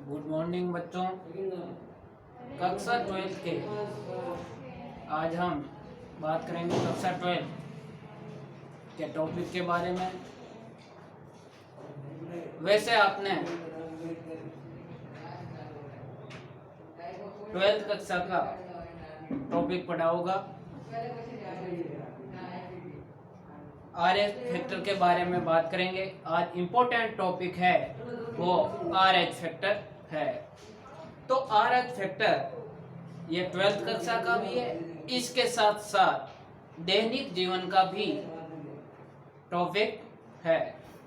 Good morning बच्चों। कक्षा 12 के आज हम बात करेंगे कक्षा 12 के टॉपिक के बारे में। वैसे आपने 12th कक्षा का टॉपिक पढ़ा होगा। RH फैक्टर के बारे में बात करेंगे। आज इम्पोर्टेंट टॉपिक है वो RH फैक्टर है। तो RH फैक्टर ये 12th कक्षा का भी है, इसके साथ साथ दैनिक जीवन का भी टॉपिक है।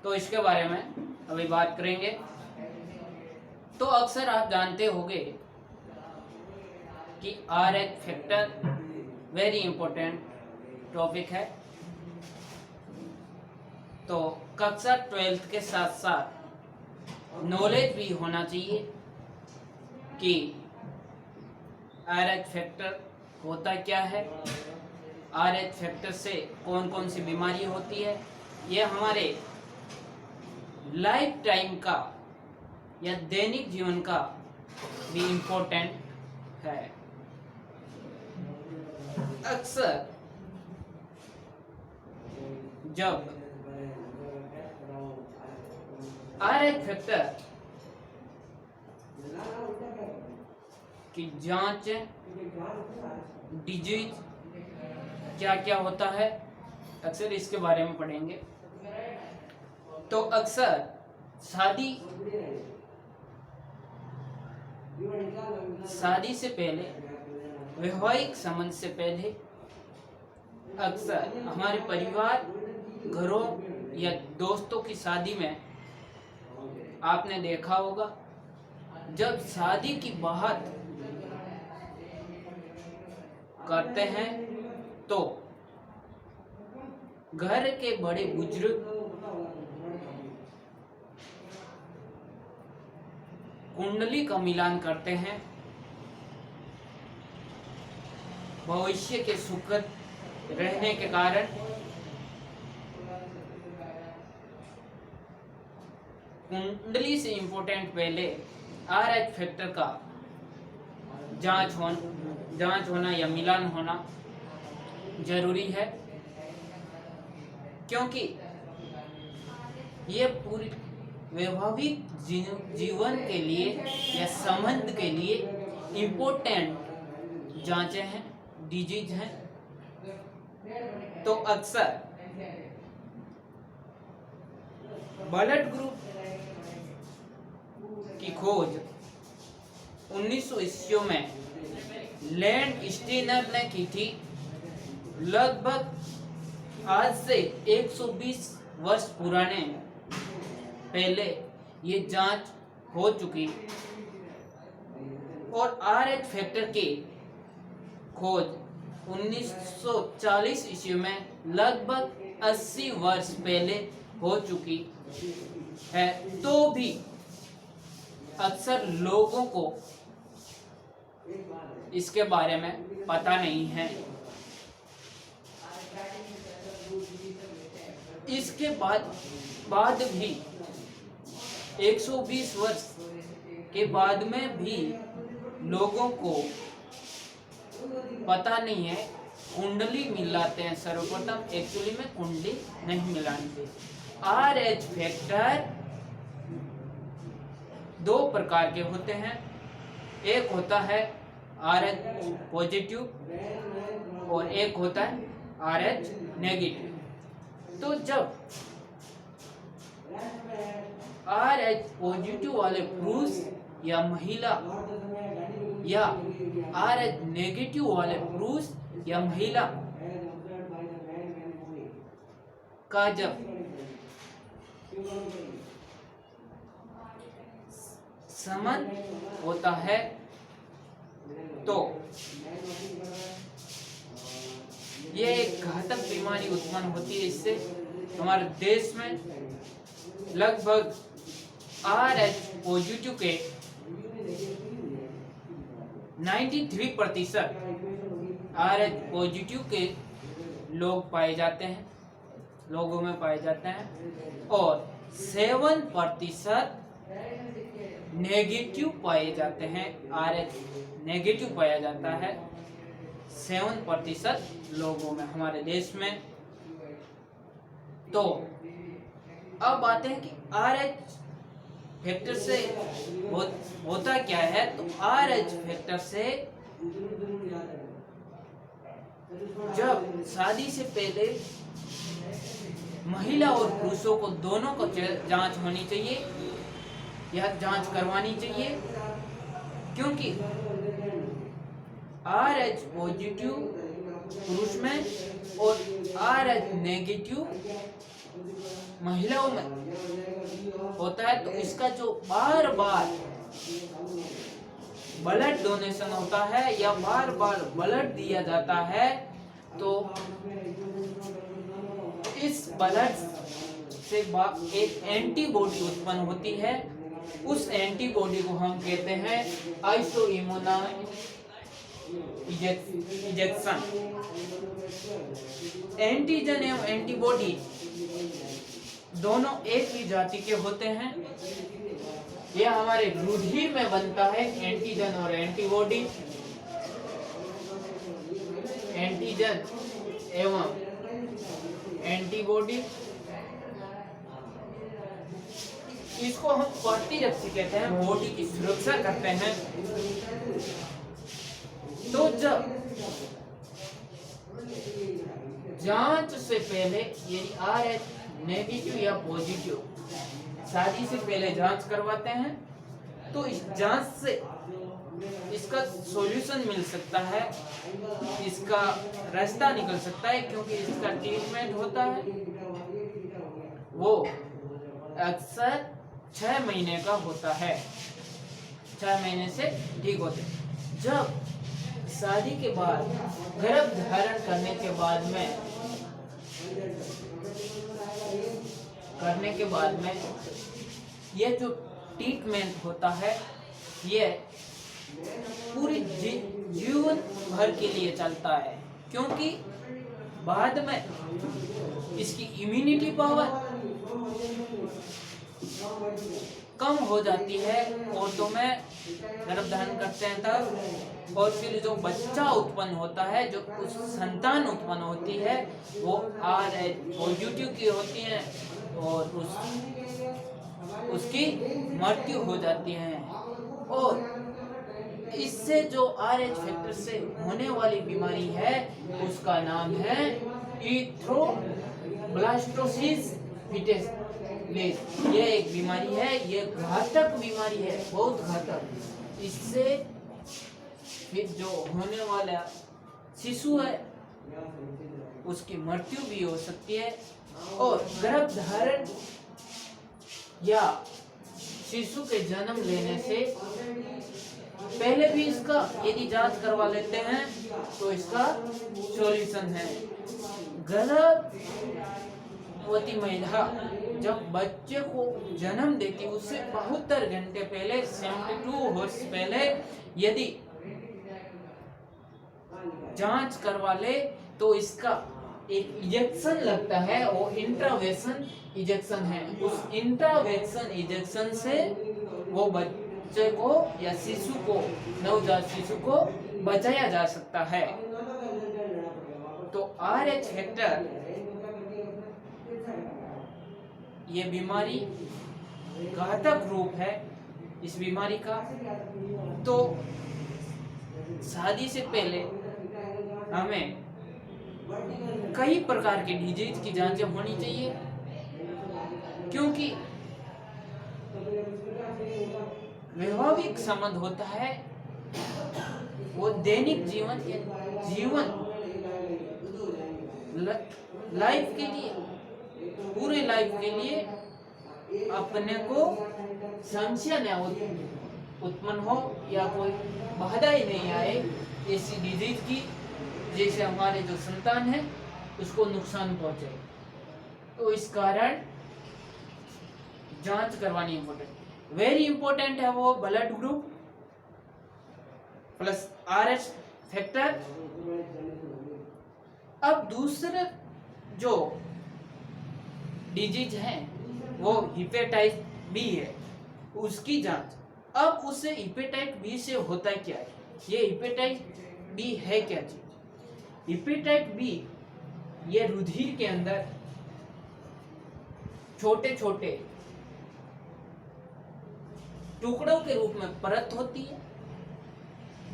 तो इसके बारे में अभी बात करेंगे। तो अक्सर आप जानते होंगे कि RH factor very important topic है। तो कक्षा 12th के साथ साथ नॉलेज भी होना चाहिए कि RH फैक्टर होता क्या है, RH फैक्टर से कौन कौन सी बीमारी होती है। यह हमारे लाइफ टाइम का या दैनिक जीवन का भी इम्पोर्टेंट है। अक्सर जब RH फैक्टर की जांच डिजीज क्या क्या होता है, अक्सर इसके बारे में पढ़ेंगे। तो अक्सर शादी से पहले, वैवाहिक संबंध से पहले अक्सर हमारे परिवार, घरों या दोस्तों की शादी में आपने देखा होगा, जब शादी की बात करते हैं तो घर के बड़े बुजुर्ग कुंडली का मिलान करते हैं। भविष्य के सुखद रहने के कारण कुंडली से इम्पोर्टेंट पहले RH फैक्टर का जांच होना या मिलान होना जरूरी है, क्योंकि ये पूरी वैवाहिक जीवन के लिए या संबंध के लिए इम्पोर्टेंट जांचें हैं, डिजीज हैं। तो अक्सर ब्लड ग्रुप की खोज 1900 ईस्वी में लैंड स्टीनर ने की थी। लगभग आज से 120 वर्ष पुराने पहले ये जांच हो चुकी और RH फैक्टर की खोज 1940 ईस्वी में लगभग 80 वर्ष पहले हो चुकी है। तो भी अक्सर लोगों को इसके बारे में पता नहीं है। इसके बाद भी 120 वर्ष के बाद में भी लोगों को पता नहीं है। कुंडली मिलाते हैं सर्वप्रथम, एक्चुअली में कुंडली नहीं मिलाते। RH फैक्टर दो प्रकार के होते हैं। एक होता है RH पॉजिटिव और एक होता है RH नेगेटिव। तो जब RH पॉजिटिव वाले पुरुष या महिला या RH नेगेटिव वाले पुरुष या महिला का जब संबंध होता है तो ये एक घातक बीमारी उत्पन्न होती है। इससे हमारे देश में लगभग RH पॉजिटिव के 93% RH पॉजिटिव के लोगों में पाए जाते हैं और 7% नेगेटिव पाए जाते हैं, RH नेगेटिव पाया जाता है 7% लोगों में हमारे देश में। तो अब आते हैं कि RH फैक्टर से होता क्या है। तो RH फैक्टर से जब शादी से पहले महिला और पुरुषों को दोनों को जांच होनी चाहिए या जांच करवानी चाहिए, क्योंकि RH पॉजिटिव पुरुष में और RH नेगेटिव महिलाओं में होता है। तो इसका जो बार बार ब्लड डोनेशन होता है या बार बार ब्लड दिया जाता है, तो इस ब्लड से एक एंटीबॉडी उत्पन्न होती है। उस एंटीबॉडी को हम कहते हैं आइसो इम्यून इंजेक्शन। एंटीजन एवं एंटीबॉडी दोनों एक ही जाति के होते हैं। यह हमारे रूढ़ि में बनता है एंटीजन और एंटीबॉडी। एंटीजन एवं एंटीबॉडी इसको हम प्रतिरक्षी कहते हैं, बॉडी की सुरक्षा करते हैं। तो जब जांच से पहले यदि RH नेगेटिव या पॉजिटिव शादी से पहले जांच करवाते हैं, तो इस जांच से इसका सॉल्यूशन मिल सकता है, इसका रास्ता निकल सकता है, क्योंकि इसका ट्रीटमेंट होता है वो अक्सर 6 महीने का होता है। 6 महीने से ठीक होते हैं। जब शादी के बाद गर्भ धारण करने के बाद में यह जो ट्रीटमेंट होता है ये पूरी जीवन भर के लिए चलता है, क्योंकि बाद में इसकी इम्यूनिटी पावर कम हो जाती है औरतों में गर्भ धारण करते हैं तब, और फिर जो बच्चा उत्पन्न होता है, जो उस संतान उत्पन्न होती है वो RH पॉजिटिव की होती है और उसकी मृत्यु हो जाती है। और इससे जो RH फैक्टर से होने वाली बीमारी है उसका नाम है इरिथ्रोब्लास्टोसिस फीटस। यह एक बीमारी है, यह घातक बीमारी है, बहुत घातक। इससे फिर जो होने वाला शिशु है उसकी मृत्यु भी हो सकती है। और गर्भ धारण या शिशु के जन्म लेने से पहले भी इसका यदि जांच करवा लेते हैं तो इसका सॉल्यूशन है। गर्भवती महिला जब बच्चे को जन्म देती है उससे 72 घंटे पहले, 72 आवर्स पहले यदि जांच करवा ले तो इसका एक इंजेक्शन लगता है, वो इंट्रावेशन इंजेक्शन है। उस इंट्रावेशन इंजेक्शन से वो बच्चे को या शिशु को, नवजात शिशु को बचाया जा सकता है। तो RH फैक्टर ये बीमारी घातक रूप है इस बीमारी का। तो शादी से पहले हमें कई प्रकार के डिजीज की जांचें होनी चाहिए, क्योंकि वैवाहिक संबंध होता है वो दैनिक जीवन लाइफ के लिए, पूरे लाइफ के लिए अपने को समस्या न उत्पन्न हो या कोई बाधा ही नहीं आए ऐसी डिजीज की, जैसे हमारे जो संतान है उसको नुकसान पहुंचे। तो इस कारण जांच करवानी इम्पोर्टेंट, वेरी इंपॉर्टेंट है वो blood group plus RH factor. अब दूसरा जो डिजीज है वो हेपेटाइटिस बी है, उसकी जांच अब उसे हेपेटाइट बी से होता क्या है? ये हेपेटाइट बी है क्या चीज? हेपेटाइट बी ये रुधिर के अंदर छोटे छोटे टुकड़ों के रूप में परत होती है,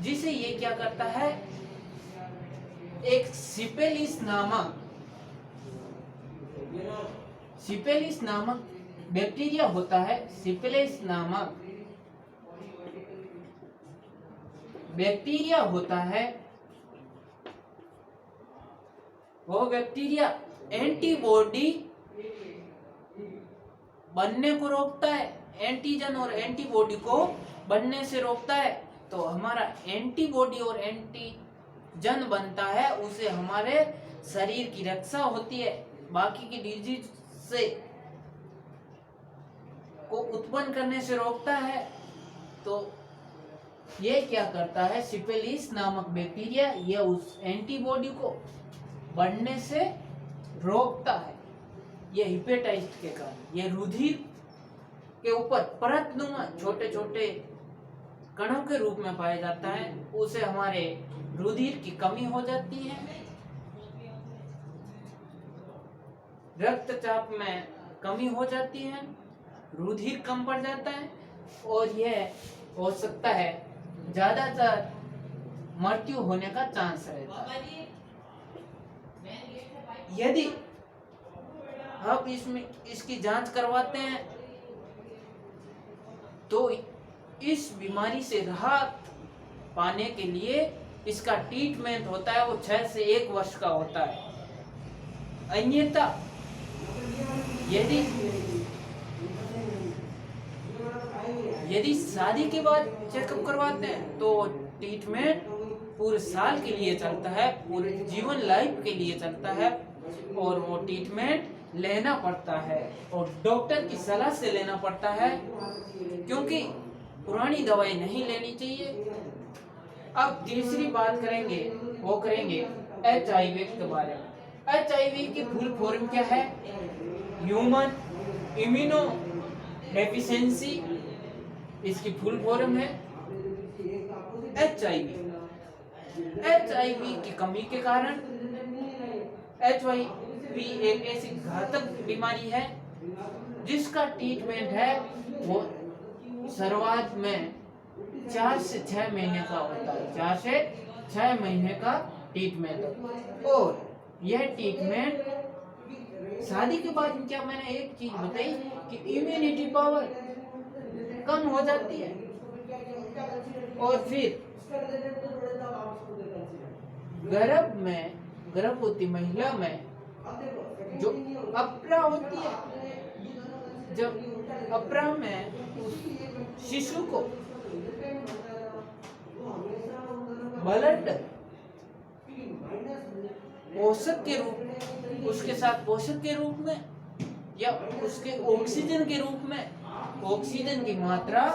जिसे ये क्या करता है, एक सिपेलिस नामक बैक्टीरिया होता है। सिपेलिस नामक बैक्टीरिया होता है। वो बैक्टीरिया एंटीबॉडी बनने को रोकता है, एंटीजन और एंटीबॉडी को बनने से रोकता है। तो हमारा एंटीबॉडी और एंटीजन बनता है, उसे हमारे शरीर की रक्षा होती है, बाकी की डिजीज से को उत्पन्न करने से रोकता है। तो ये क्या करता है, सिफिलिस नामक बैक्टीरिया, ये उस एंटीबॉडी को बढ़ने से रोकता है। ये हेपेटाइटिस के कारण ये रुधिर के ऊपर परतनुमा छोटे छोटे कणों के रूप में पाया जाता है, उसे हमारे रुधिर की कमी हो जाती है, रक्तचाप में कमी हो जाती है, रुधिर कम पड़ जाता है और यह हो सकता है ज्यादातर मृत्यु होने का चांस रहता है। यदि आप इसकी जांच करवाते हैं तो इस बीमारी से राहत पाने के लिए इसका ट्रीटमेंट होता है, वो 6 से 1 वर्ष का होता है। अन्यथा यदि शादी के बाद चेकअप करवाते हैं तो ट्रीटमेंट पूरे साल के लिए चलता है, पूरे जीवन लाइफ के लिए चलता है और वो ट्रीटमेंट लेना पड़ता है और डॉक्टर की सलाह से लेना पड़ता है, क्योंकि पुरानी दवाई नहीं लेनी चाहिए। अब तीसरी बात करेंगे, वो करेंगे HIV के बारे में। HIV की फुल फॉर्म क्या है? ह्यूमन इम्यूनो डेफिशिएंसी, इसकी फुल फॉर्म है HIV। HIV की कमी के कारण HIV एक ऐसी घातक बीमारी है जिसका ट्रीटमेंट है वो शुरुआत में 4 से 6 महीने का होता है। 4 से 6 महीने का ट्रीटमेंट, और यह ट्रीटमेंट शादी के बाद क्या, मैंने एक चीज बताई कि इम्यूनिटी पावर कम हो जाती है और फिर गर्भवती महिला में जो अप्रा होती है, जब अप्रा में शिशु को ब्लड पोषक के रूप, उसके साथ पोषक के रूप में या उसके ऑक्सीजन के रूप में ऑक्सीजन की मात्रा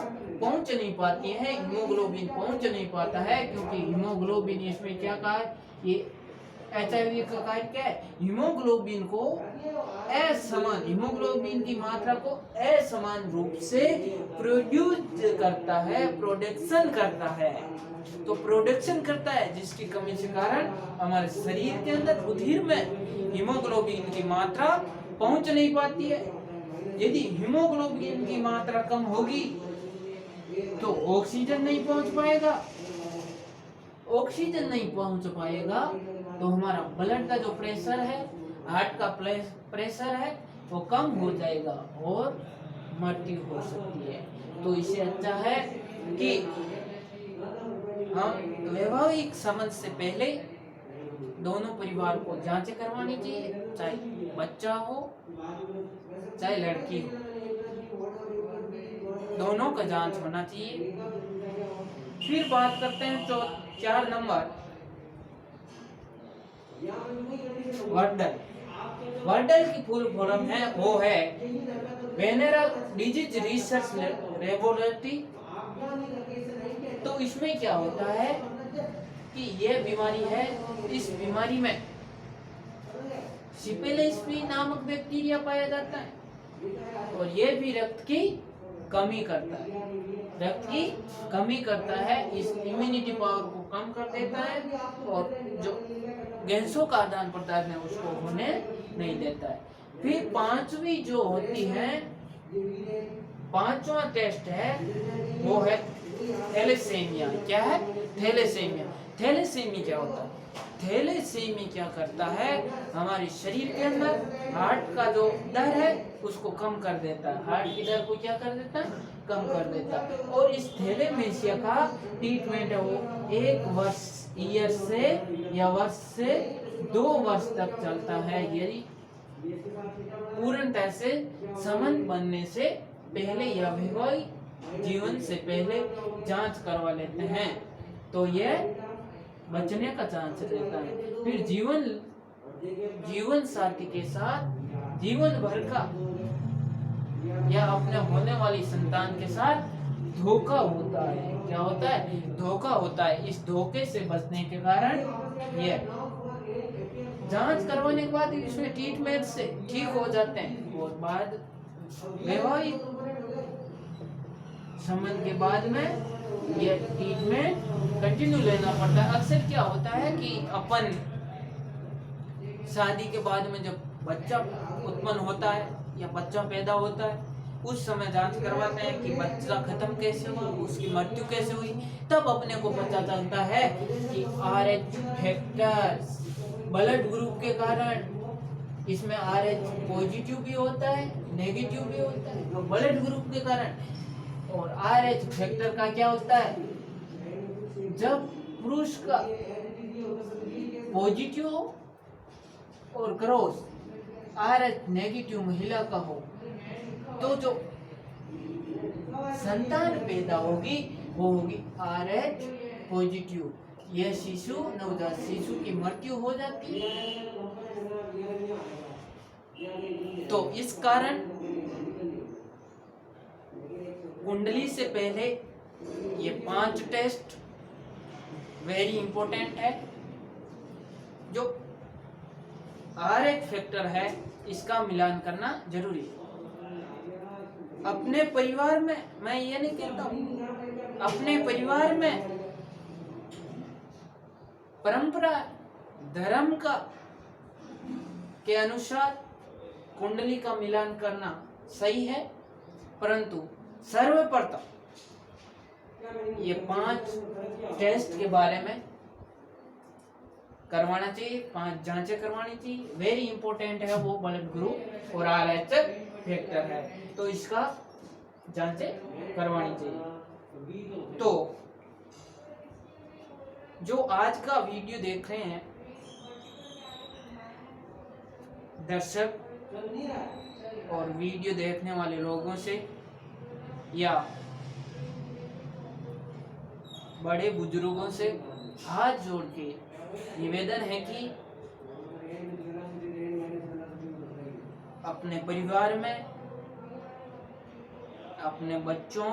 पहुंच नहीं पाती है, हीमोग्लोबिन पहुंच नहीं पाता है, क्योंकि हीमोग्लोबिन इसमें क्या कहा है, ये HIV का कार्य क्या है, हीमोग्लोबिन को असमान, हीमोग्लोबिन की मात्रा को असमान रूप से प्रोड्यूस करता है, प्रोडक्शन करता है। तो प्रोडक्शन करता है जिसकी कमी के कारण हमारे शरीर के अंदर रुधिर में हीमोग्लोबिन की मात्रा पहुंच नहीं पाती है। यदि हीमोग्लोबिन की मात्रा कम होगी तो ऑक्सीजन नहीं पहुंच पाएगा, ऑक्सीजन नहीं पहुंच पाएगा तो हमारा ब्लड का जो प्रेशर है, हार्ट का प्रेशर है, वो कम हो जाएगा और मृत्यु हो सकती है। तो इससे अच्छा है कि हम वैवाहिक संबंध से पहले दोनों परिवार को जांचें करवानी चाहिए, चाहे बच्चा हो चाहे लड़की हो, दोनों का जांच होना चाहिए। फिर बात करते हैं 4 नंबर, वर्डल की फुल फॉर्म है वो है वेनेरल डिजीज रिसर्च लेबोरेटरी। तो इसमें क्या होता है कि यह बीमारी है, इस बीमारी में सिफिलिस नामक बैक्टीरिया पाया जाता है और यह भी रक्त की कमी करता है, रक्त की कमी करता है, इस इम्यूनिटी पावर को कम कर देता है और जो गैसों का आदान प्रदान है उसको होने नहीं देता है। फिर पांचवी जो होती है, पांचवा टेस्ट है वो है थैलेसीमिया। क्या है? थैलेसीमिया। थैलेसीमिया क्या होता है? थैलेसीमिया क्या करता है, हमारे शरीर के अंदर हार्ट का जो दर है उसको कम कर देता है, हार्ट की दर को क्या कर देता है, कम कर देता है। और इस थैलेसीमिया का ट्रीटमेंट है वो 1 वर्ष ईयर से या वर्ष से 2 वर्ष तक चलता है, यदि पूर्णतः से संबंध बनने से पहले या वैवाहिक जीवन से पहले जांच करवा लेते हैं तो यह बचने का चांस रहता है। फिर जीवन साथी के साथ जीवन भर का या अपने होने वाली संतान के साथ धोखा होता है। क्या होता है? धोखा होता है। इस धोखे से बचने के कारण यह जांच करवाने के बाद इसमें ट्रीटमेंट से ठीक हो जाते हैं और बाद वैवाहिक संबंध के बाद में ये ट्रीटमेंट कंटिन्यू लेना पड़ता है। अक्सर क्या होता है कि अपन शादी के बाद में जब बच्चा उत्पन्न होता है या बच्चा पैदा होता है उस समय जांच करवाते हैं कि बच्चा खत्म कैसे हुआ, उसकी मृत्यु कैसे हुई, तब अपने को पता चलता है कि RH फैक्टर ब्लड ग्रुप के कारण, इसमें RH पॉजिटिव भी होता है नेगेटिव भी होता है तो ब्लड ग्रुप के कारण। और RH फैक्टर का क्या होता है, जब पुरुष का पॉजिटिव हो और क्रॉस RH नेगेटिव महिला का हो तो जो संतान पैदा होगी वो होगी RH पॉजिटिव। यह शिशु, नवजात शिशु की मृत्यु हो जाती है। तो इस कारण कुंडली से पहले ये 5 टेस्ट वेरी इंपॉर्टेंट है। जो RH फैक्टर है इसका मिलान करना जरूरी है। अपने परिवार में, मैं ये नहीं कहता हूँ, अपने परिवार में परंपरा धर्म का के अनुसार कुंडली का मिलान करना सही है, परंतु सर्वप्रथम ये 5 टेस्ट के बारे में करवाना चाहिए, 5 जांचें करवानी चाहिए। वेरी इंपॉर्टेंट है वो ब्लड ग्रुप और RH फैक्टर है तो इसका जांचें करवानी चाहिए। तो जो आज का वीडियो देख रहे हैं दर्शक और वीडियो देखने वाले लोगों से या बड़े बुजुर्गों से हाथ जोड़ के निवेदन है कि अपने परिवार में अपने बच्चों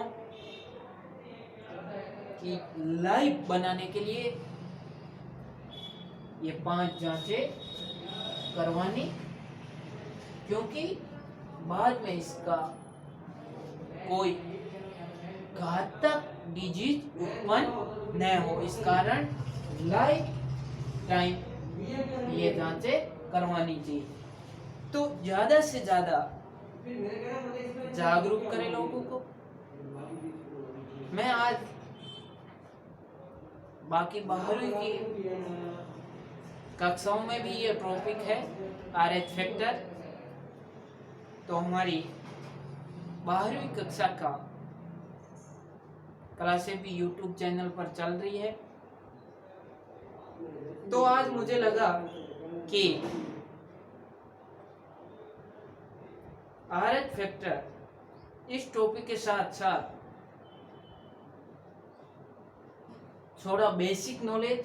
की लाइफ बनाने के लिए ये 5 जांचें करवानी, क्योंकि बाद में इसका कोई घातक डिजीज उत्पन्न न हो, इस कारण लाइफ टाइम ये जांचें करवानी चाहिए। तो ज्यादा से ज्यादा जागरूक करें लोगों को। मैं आज बाकी 12वीं की कक्षाओं में भी ये टॉपिक है RH फैक्टर। तो हमारी 12वीं कक्षा का क्लासें भी YouTube चैनल पर चल रही है। तो आज मुझे लगा कि RH फैक्टर इस टॉपिक के साथ साथ थोड़ा बेसिक नॉलेज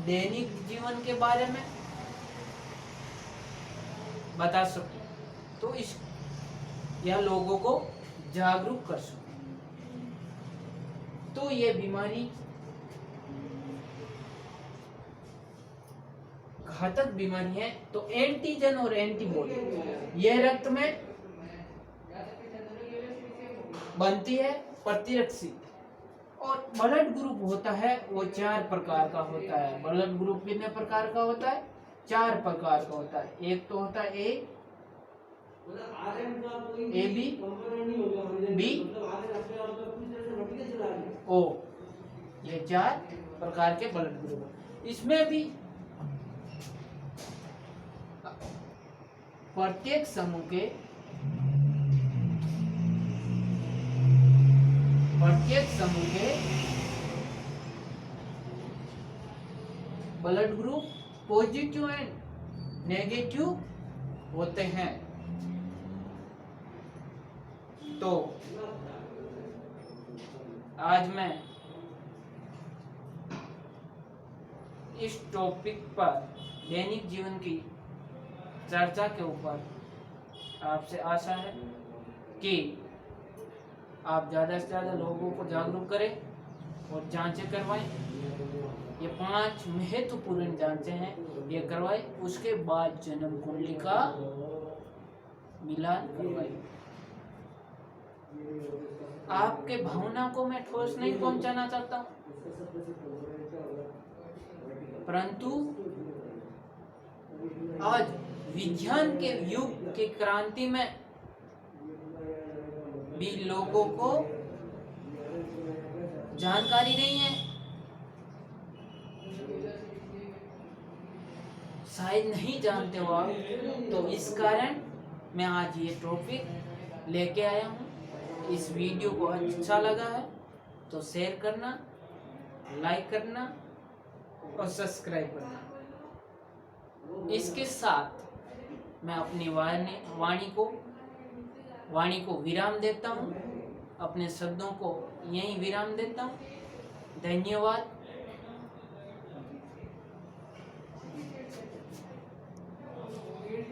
दैनिक जीवन के बारे में बता सके, तो इस यह लोगों को जागरूक कर सके। तो ये बीमारी घातक बीमारी है। तो एंटीजन और एंटीबॉडी यह रक्त में बनती है प्रतिरक्षी। और ब्लड ग्रुप होता है वो 4 प्रकार का होता है। ब्लड ग्रुप कितने प्रकार का होता है? 4 प्रकार का होता है। एक तो होता है ए बी बी ओ, ये 4 प्रकार के ब्लड ग्रुप। इसमें भी प्रत्येक समूह के blood group positive and negative होते हैं। तो आज मैं इस टॉपिक पर दैनिक जीवन की चर्चा के ऊपर आपसे आशा है कि आप ज़्यादा से ज़्यादा लोगों को जागरूक करें और जांचें करवाएं। ये 5 महत्वपूर्ण जांचें हैं, ये करवाएं। उसके बाद जन्म कुंडली का मिलान करवाएं। आपके भावना को मैं ठोस नहीं पहुंचाना चाहता हूं, परंतु आज विज्ञान के युग की क्रांति में भी लोगों को जानकारी नहीं है, शायद नहीं जानते हो आप। तो इस कारण मैं आज ये टॉपिक लेके आया हूँ। इस वीडियो को अच्छा लगा है तो शेयर करना, लाइक करना और सब्सक्राइब करना। इसके साथ मैं अपनी वाणी को विराम देता हूँ, अपने शब्दों को यहीं विराम देता हूँ। धन्यवाद।